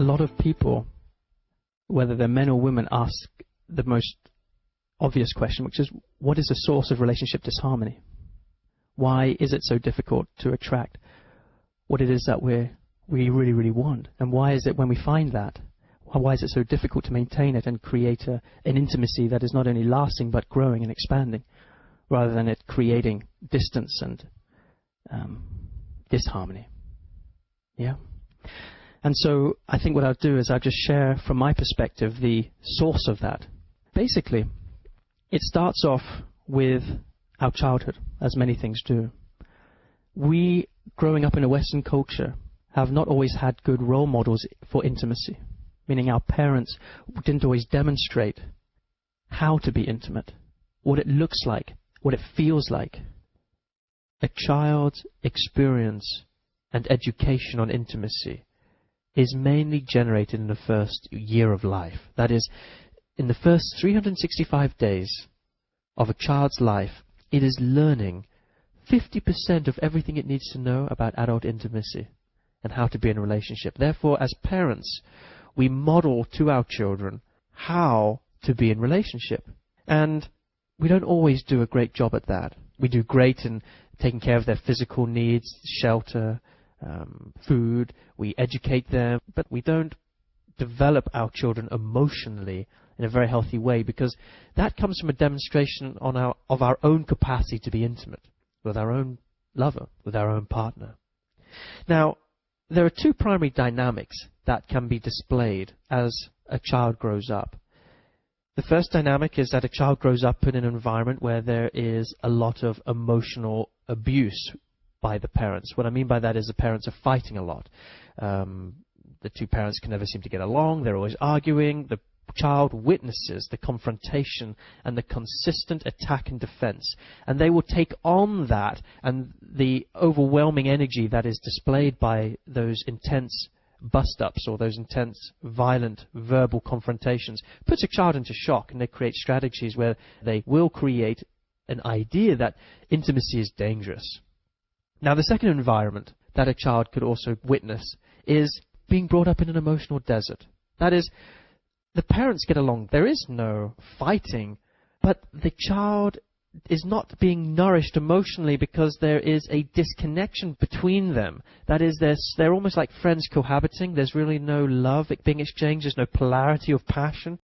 lot of people, whether they're men or women, ask the most obvious question, which is, what is the source of relationship disharmony? Why is it so difficult to attract what it is that we really, really want? And why is it when we find that, why is it so difficult to maintain it and create an intimacy that is not only lasting but growing and expanding, rather than it creating distance and disharmony? Yeah. And so I think what I'll do is I'll just share from my perspective the source of that. Basically, it starts off with our childhood, as many things do. We, growing up in a Western culture, have not always had good role models for intimacy, meaning our parents didn't always demonstrate how to be intimate, what it looks like, what it feels like. A child's experience and education on intimacy is mainly generated in the first year of life. That is, in the first 365 days of a child's life, it is learning 50% of everything it needs to know about adult intimacy and how to be in a relationship. Therefore, as parents, we model to our children how to be in relationship. And we don't always do a great job at that. We do great in taking care of their physical needs, shelter, food. We educate them, but we don't develop our children emotionally in a very healthy way, because that comes from a demonstration of our own capacity to be intimate with our own lover, with our own partner. Now, there are two primary dynamics that can be displayed as a child grows up. The first dynamic is that a child grows up in an environment where there is a lot of emotional abuse by the parents. What I mean by that is the parents are fighting a lot. The two parents can never seem to get along. They're always arguing. The child witnesses the confrontation and the consistent attack and defense. And they will take on that, and the overwhelming energy that is displayed by those intense bust-ups or those intense, violent, verbal confrontations puts a child into shock, and they create strategies where they will create an idea that intimacy is dangerous. Now, the second environment that a child could also witness is being brought up in an emotional desert. That is, the parents get along. There is no fighting, but the child is not being nourished emotionally because there is a disconnection between them. That is, they're almost like friends cohabiting. There's really no love being exchanged. There's no polarity of passion.